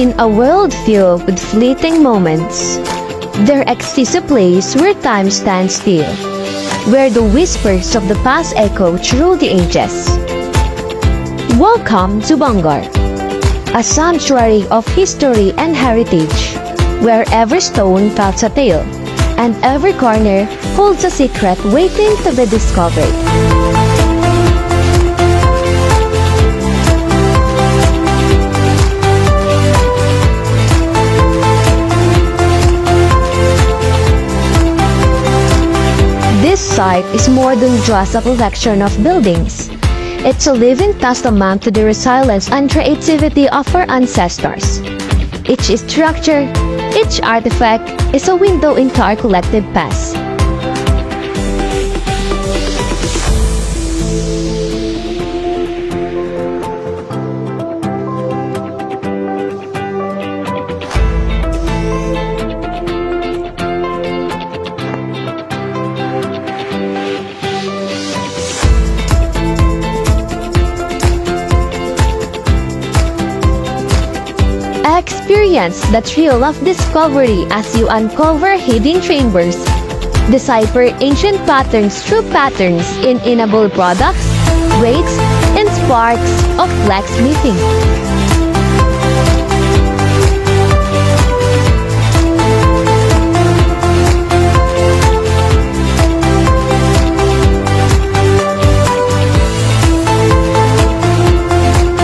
In a world filled with fleeting moments, there exists a place where time stands still, where the whispers of the past echo through the ages. Welcome to Bangar, a sanctuary of history and heritage, where every stone tells a tale, and every corner holds a secret waiting to be discovered. This site is more than just a collection of buildings. It's a living testament to the resilience and creativity of our ancestors. Each structure, each artifact is a window into our collective past. Experience the thrill of discovery as you uncover hidden chambers, decipher ancient patterns through patterns in enable products, weights, and sparks of blacksmithing.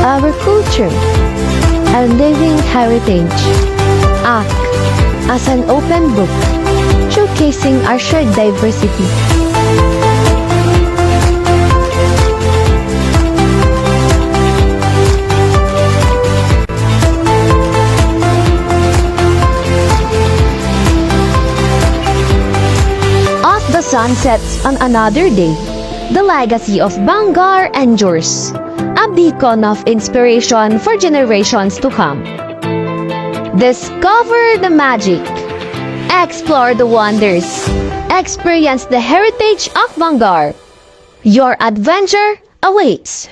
Our culture, a living heritage, act as an open book, showcasing our shared diversity. As the sun sets on another day, the legacy of Bangar endures, a beacon of inspiration for generations to come. Discover the magic, explore the wonders, experience the heritage of Bangar. Your adventure awaits.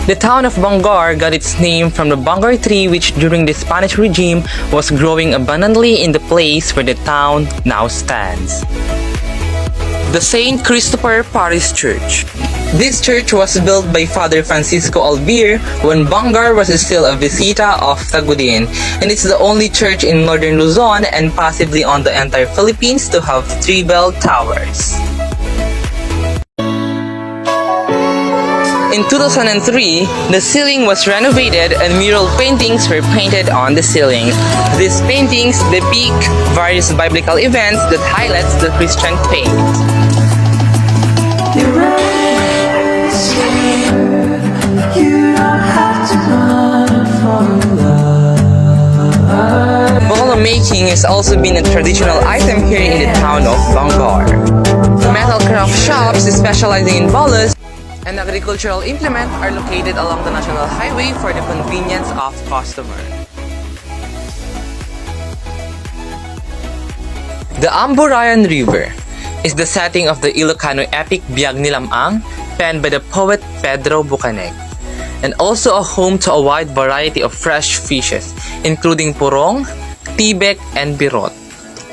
The town of Bangar got its name from the Bangar tree, which during the Spanish regime was growing abundantly in the place where the town now stands. The St. Christopher Parish Church. This church was built by Father Francisco Albir when Bangar was still a visita of Tagudin, and it's the only church in northern Luzon and possibly on the entire Philippines to have 3 bell towers. In 2003, the ceiling was renovated and mural paintings were painted on the ceiling. These paintings depict various biblical events that highlights the Christian faith. Bolo making has also been a traditional item here in the town of Bangar. Metal craft shops specializing in bolos and agricultural implements are located along the national highway for the convenience of customers. The Amburayan River is the setting of the Ilocano epic Biyag ni Lamang, penned by the poet Pedro Bucaneg, and also a home to a wide variety of fresh fishes, including purong, tibek, and birot,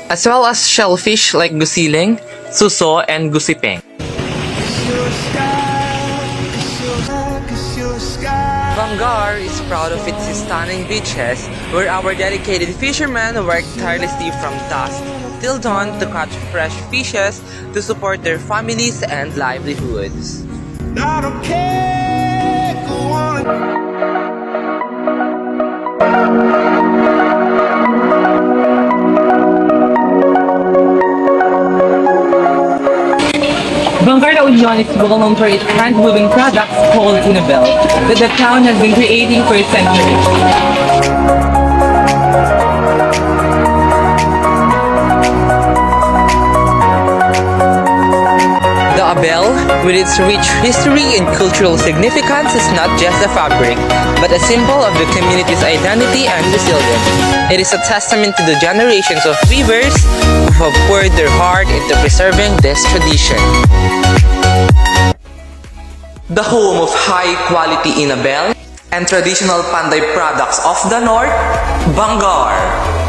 as well as shellfish like gusiling, suso, and gusipeng. Bangar is proud of its stunning beaches, where our dedicated fishermen work tirelessly from dusk till dawn to catch fresh fishes to support their families and livelihoods. I don't care, go on. Bangar La Union is well known for its hand-woven products called Kultural that the town has been creating for centuries. The abel, with its rich history and cultural significance, is not just a fabric, but a symbol of the community's identity and resilience. It is a testament to the generations of weavers who have poured their heart into preserving this tradition. The home of high-quality inabel and traditional Panday products of the North, Bangar.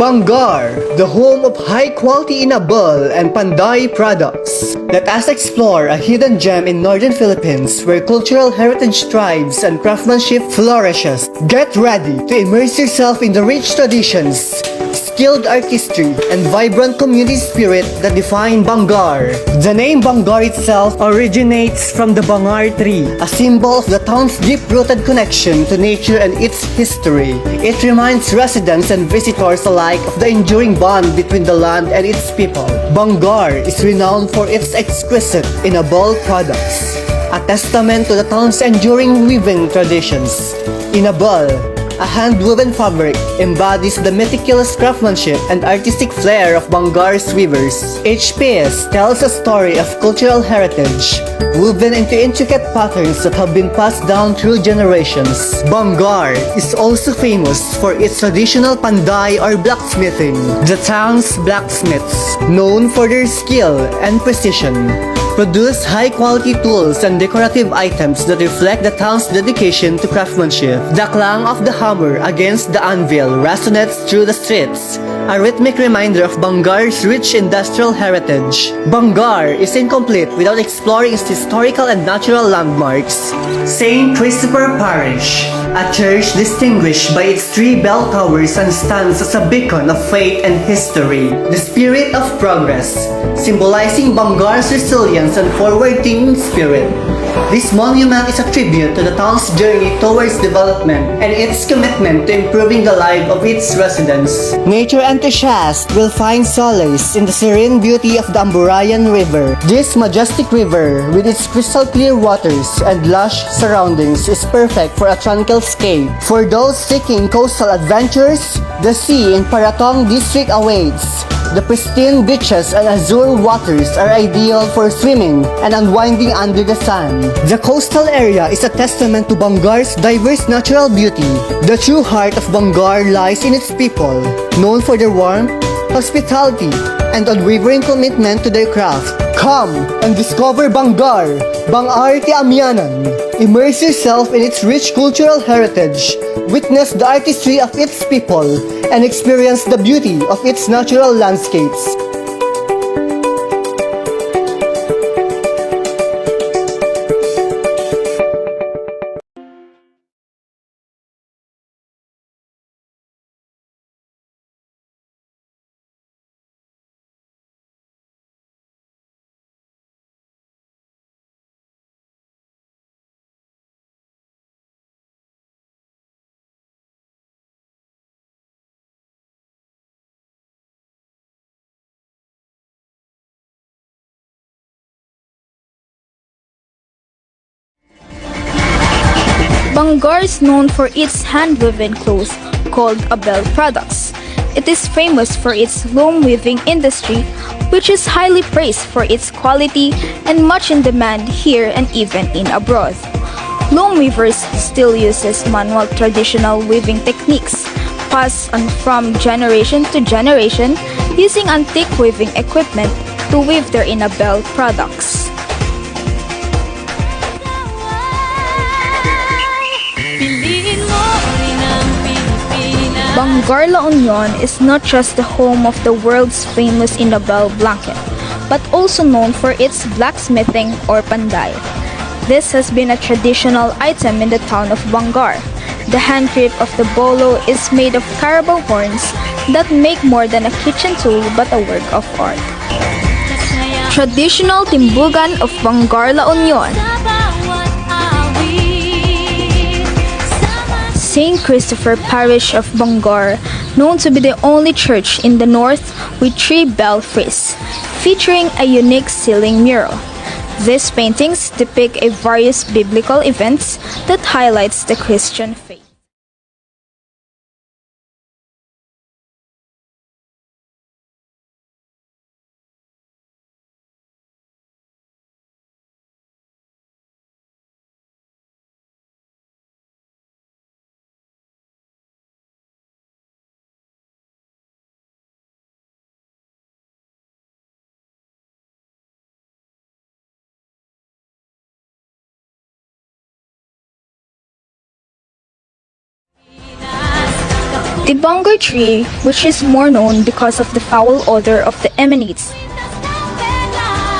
Bangar, the home of high-quality inabal and panday products. Let us explore a hidden gem in northern Philippines where cultural heritage thrives and craftsmanship flourishes. Get ready to immerse yourself in the rich traditions, skilled artistry, and vibrant community spirit that define Bangar. The name Bangar itself originates from the Bangar tree, a symbol of the town's deep-rooted connection to nature and its history. It reminds residents and visitors alike of the enduring bond between the land and its people. Bangar is renowned for its exquisite inabal products, a testament to the town's enduring weaving traditions. Inabal, a hand-woven fabric, embodies the meticulous craftsmanship and artistic flair of Bangar's weavers. Each piece tells a story of cultural heritage, woven into intricate patterns that have been passed down through generations. Bangar is also famous for its traditional panday or blacksmithing. The town's blacksmiths, known for their skill and precision, produce high-quality tools and decorative items that reflect the town's dedication to craftsmanship. The clang of the hammer against the anvil resonates through the streets, a rhythmic reminder of Bangar's rich industrial heritage. Bangar is incomplete without exploring its historical and natural landmarks. St. Christopher Parish, a church distinguished by its three bell towers and stands as a beacon of faith and history. The spirit of progress, symbolizing Bangar's resilience and forward-thinking spirit. This monument is a tribute to the town's journey towards development and its commitment to improving the life of its residents. Nature enthusiasts will find solace in the serene beauty of the Amburayan River. This majestic river, with its crystal clear waters and lush surroundings, is perfect for a tranquil escape. For those seeking coastal adventures, the sea in Paratong district awaits. The pristine beaches and azure waters are ideal for swimming and unwinding under the sun. The coastal area is a testament to Bangar's diverse natural beauty. The true heart of Bangar lies in its people, known for their warmth, hospitality, and unwavering commitment to their craft. Come and discover Bangar, Bang-Arte Amyanan. Immerse yourself in its rich cultural heritage, witness the artistry of its people, and experience the beauty of its natural landscapes. Bangar is known for its hand-woven clothes called Abel products. It is famous for its loom weaving industry, which is highly praised for its quality and much in demand here and even in abroad. Loom weavers still uses manual traditional weaving techniques, passed on from generation to generation, using antique weaving equipment to weave their Inabel products. Bangar, La Union is not just the home of the world's famous Inabel blanket, but also known for its blacksmithing or panday. This has been a traditional item in the town of Bangar. The hand grip of the bolo is made of carabao horns that make more than a kitchen tool but a work of art. Traditional timbugan of Bangar, La Union. St. Christopher Parish of Bangar, known to be the only church in the north with 3 belfries, featuring a unique ceiling mural. These paintings depict various biblical events that highlights the Christian faith. The Bangar tree, which is more known because of the foul odor of the emanates.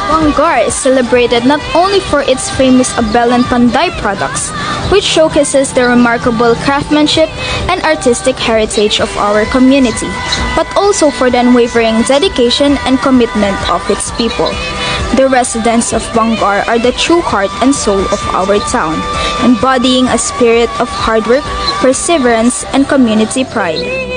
Bangar is celebrated not only for its famous Abel and Panday products, which showcases the remarkable craftsmanship and artistic heritage of our community, but also for the unwavering dedication and commitment of its people. The residents of Bangar are the true heart and soul of our town, embodying a spirit of hard work, perseverance, and community pride.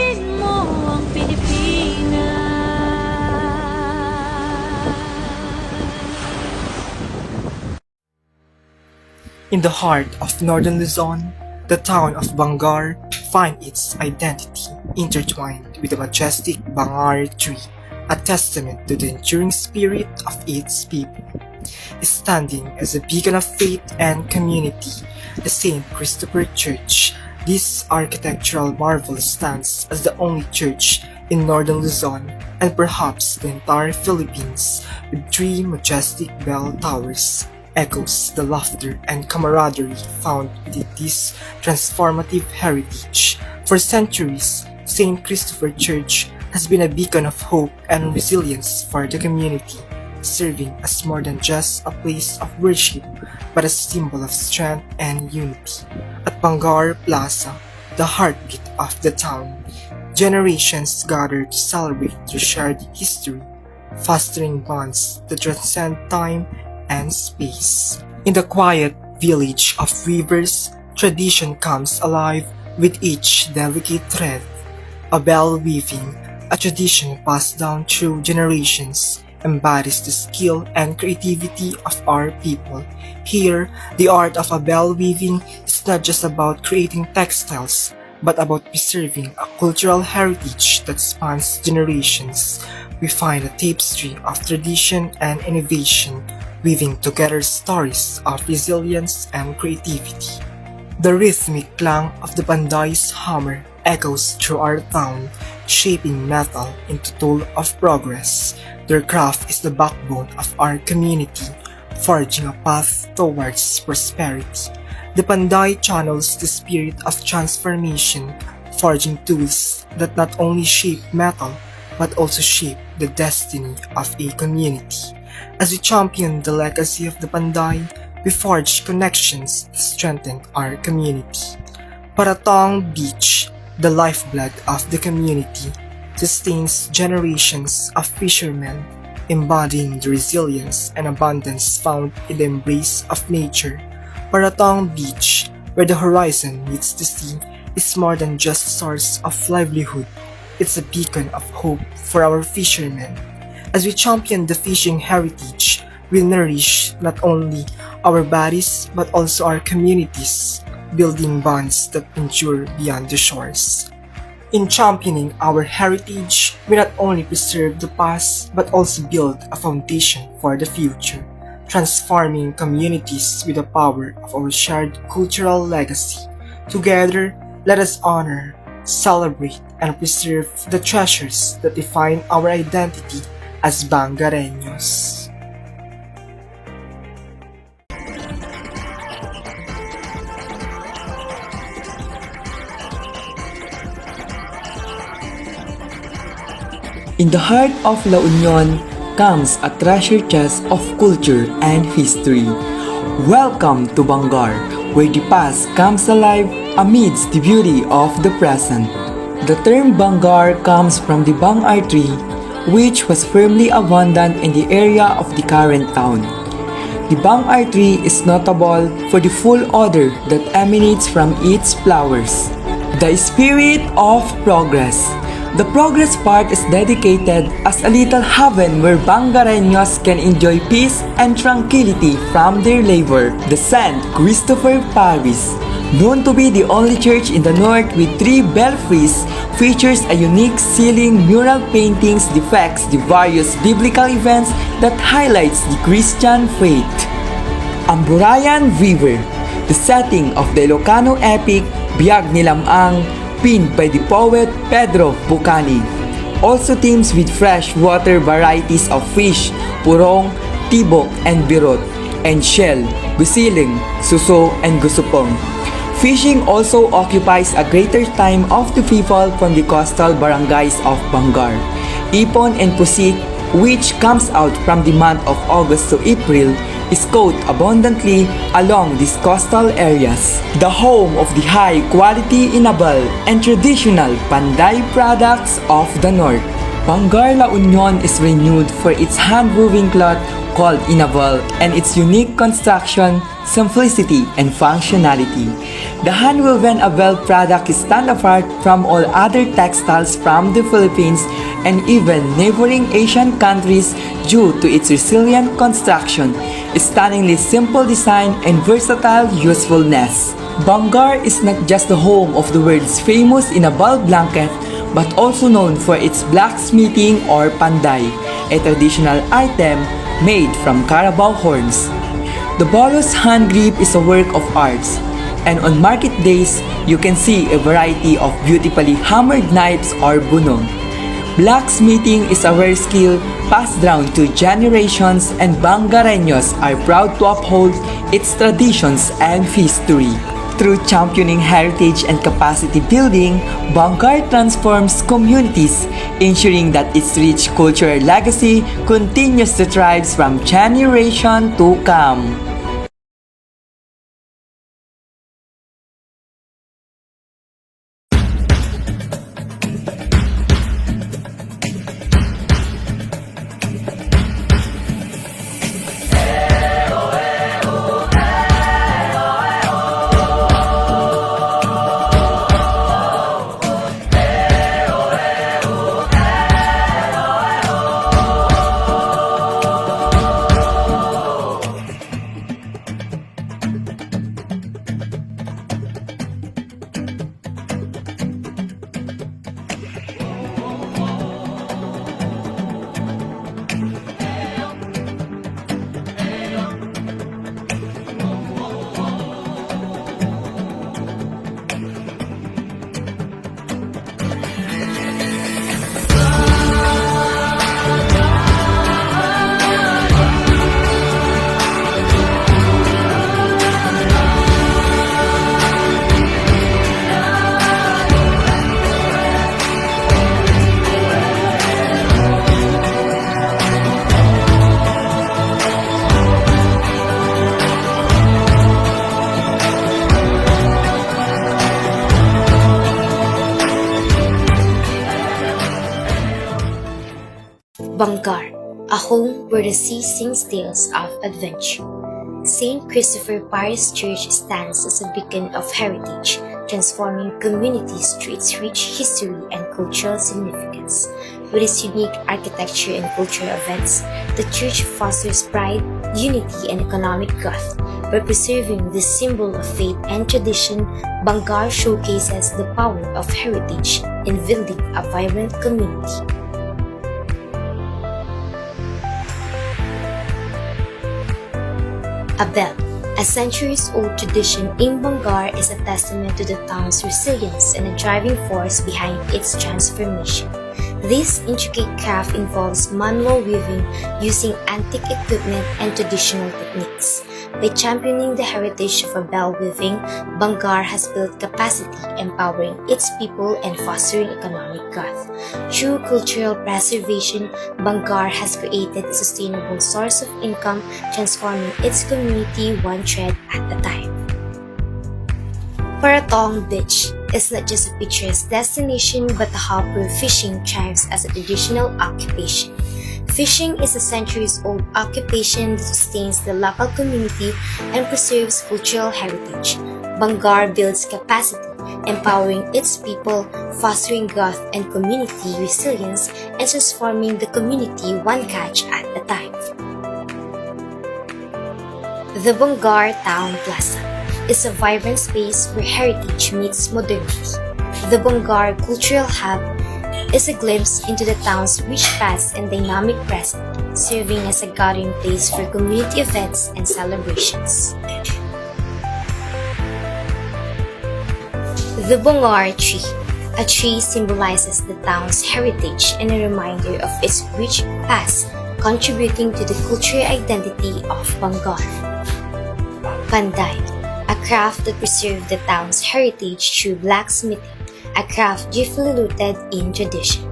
In the heart of northern Luzon, the town of Bangar finds its identity intertwined with the majestic Bangar tree, a testament to the enduring spirit of its people. Standing as a beacon of faith and community, the St. Christopher Church, this architectural marvel stands as the only church in northern Luzon and perhaps the entire Philippines with three majestic bell towers echoes the laughter and camaraderie found within this transformative heritage. For centuries, St. Christopher Church has been a beacon of hope and resilience for the community, serving as more than just a place of worship, but a symbol of strength and unity. At Bangar Plaza, the heartbeat of the town, generations gather to celebrate their shared history, fostering bonds that transcend time and space. In the quiet village of rivers, tradition comes alive with each delicate thread. A bell weaving, a tradition passed down through generations, embodies the skill and creativity of our people. Here, the art of a bell weaving is not just about creating textiles, but about preserving a cultural heritage that spans generations. We find a tapestry of tradition and innovation, weaving together stories of resilience and creativity. The rhythmic clang of the bandai's hammer echoes through our town, shaping metal into tool of progress. Their craft is the backbone of our community, forging a path towards prosperity. The bandai channels the spirit of transformation, forging tools that not only shape metal, but also shape the destiny of a community. As we champion the legacy of the bandai, we forge connections that strengthen our community. Paratong Beach, the lifeblood of the community, sustains generations of fishermen, embodying the resilience and abundance found in the embrace of nature. Paratong Beach, where the horizon meets the sea, is more than just a source of livelihood. It's a beacon of hope for our fishermen. As we champion the fishing heritage, we nourish not only our bodies but also our communities, building bonds that endure beyond the shores. In championing our heritage, we not only preserve the past but also build a foundation for the future, transforming communities with the power of our shared cultural legacy. Together, let us honor, celebrate, and preserve the treasures that define our identity as Bangareños. In the heart of La Union comes a treasure chest of culture and history. Welcome to Bangar, where the past comes alive amidst the beauty of the present. The term Bangar comes from the Bangar tree, which was firmly abundant in the area of the current town. The Bangar tree is notable for the full odor that emanates from its flowers. The spirit of progress. The progress part is dedicated as a little heaven where Bangareños can enjoy peace and tranquility from their labor. The St. Christopher Parish, known to be the only church in the north with 3 belfries, features a unique ceiling mural paintings depicts the various biblical events that highlights the Christian faith. Amburayan River, the setting of the Ilocano epic Biyag ni Lamang, penned by the poet Pedro Bucani, also teems with freshwater varieties of fish, purong, tibok and birot, and shell, bisiling, suso, and gusupong. Fishing also occupies a greater time of the people from the coastal barangays of Bangar. Ipon and pusit, which comes out from the month of August to April, is caught abundantly along these coastal areas, the home of the high-quality inabal and traditional Panday products of the north. Bangar La Union is renowned for its hand-woven cloth called inabal and its unique construction, simplicity, and functionality. The hand-woven abel product is stand apart from all other textiles from the Philippines and even neighboring Asian countries due to its resilient construction, stunningly simple design, and versatile usefulness. Bangar is not just the home of the world's famous inabal blanket, but also known for its blacksmithing or panday, a traditional item made from carabao horns. The Bolos hand grip is a work of arts, and on market days, you can see a variety of beautifully hammered knives or bunong. Blacksmithing is a rare skill passed down to generations, and Bangareños are proud to uphold its traditions and history. Through championing heritage and capacity building, Bangar transforms communities, ensuring that its rich cultural legacy continues to thrive from generation to come. Bangar, a home where the sea sings tales of adventure. St. Christopher Parish Church stands as a beacon of heritage, transforming communities through its rich history and cultural significance. With its unique architecture and cultural events, the church fosters pride, unity, and economic growth. By preserving this symbol of faith and tradition, Bangar showcases the power of heritage in building a vibrant community. Abel, a centuries-old tradition in Bangar, is a testament to the town's resilience and a driving force behind its transformation. This intricate craft involves manual weaving using antique equipment and traditional techniques. By championing the heritage of Abel weaving, Bangar has built capacity, empowering its people and fostering economic growth. Through cultural preservation, Bangar has created a sustainable source of income, transforming its community one thread at a time. Paratong Beach is not just a picturesque destination but a hub where fishing thrives as a traditional occupation. Fishing is a centuries-old occupation that sustains the local community and preserves cultural heritage. Bangar builds capacity, empowering its people, fostering growth and community resilience, and transforming the community one catch at a time. The Bangar Town Plaza is a vibrant space where heritage meets modernity. The Bangar Cultural Hub is a glimpse into the town's rich past and dynamic present, serving as a gathering place for community events and celebrations. The Bangar Tree. A tree symbolizes the town's heritage and a reminder of its rich past, contributing to the cultural identity of Bangar. Panday, a craft that preserved the town's heritage through blacksmithing, a craft deeply rooted in tradition.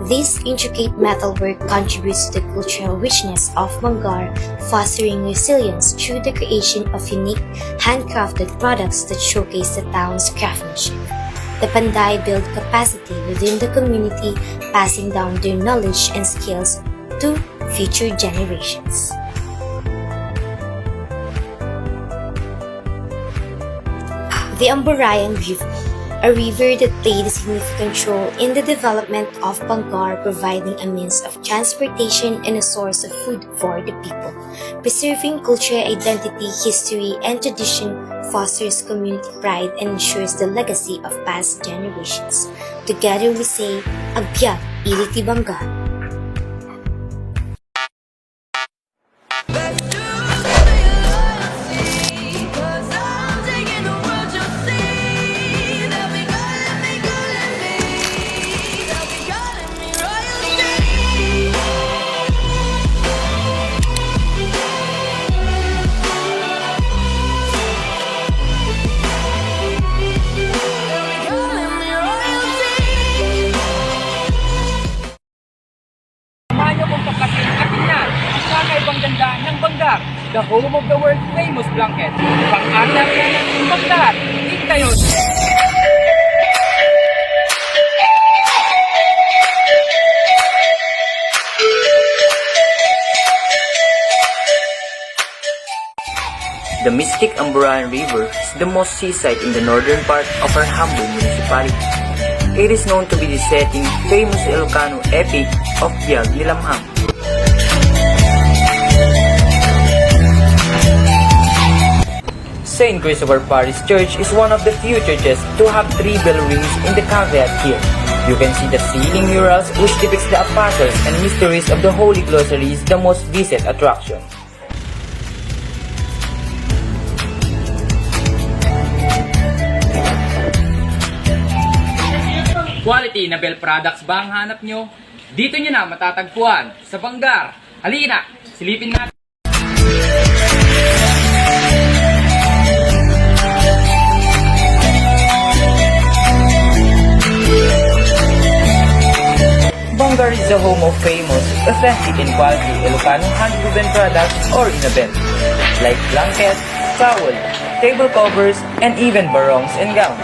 This intricate metalwork contributes to the cultural richness of Bangar, fostering resilience through the creation of unique, handcrafted products that showcase the town's craftsmanship. The Panday build capacity within the community, passing down their knowledge and skills to future generations. The Ambarayan River, a river that played a significant role in the development of Bangar, providing a means of transportation and a source of food for the people. Preserving cultural identity, history, and tradition fosters community pride and ensures the legacy of past generations. Together we say, Agbyag Iliti Bangar. Samahan niyo kung pagkasin at tingnan ang kakaibang ganda ng Bangar, the home of the world's famous blanket. Pang-anak na ng Bangar, tingnan yun! The mystic Ambarayan River is the most seaside in the northern part of our humble municipality. It is known to be the setting famous Ilocano epic of Biag Nilamhang. St. Christopher Parish Church is one of the few churches to have 3 bell rings in the caveat here. You can see the ceiling murals which depicts the apostles and mysteries of the Holy Glossary is the most visited attraction. Quality na Bell products ba ang hanap nyo? Dito nyo na matatagpuan sa Bangar. Halina, silipin natin. Bangar is the home of famous, authentic and quality Ilocano hand-woven products or inabel, like blankets, towel, table covers, and even barongs and gowns.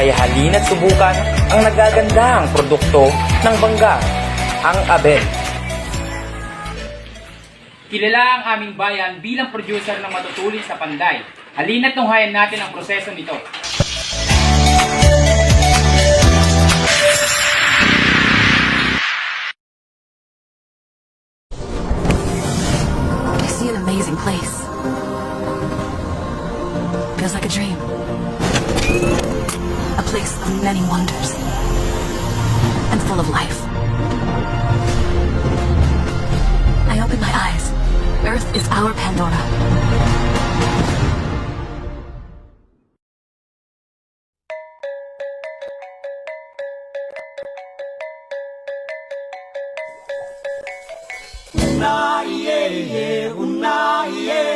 Kaya halina't subukan ang nagagandahang produkto ng Bangar, ang Abel. Kilala ang aming bayan bilang producer ng matutulis sa panday. Halina't tunghayan natin ang proseso nito. I see an amazing place. Feels like a dream. A place of many wonders and full of life. I open my eyes. Earth is our Pandora. Una, yeah, yeah, una, yeah.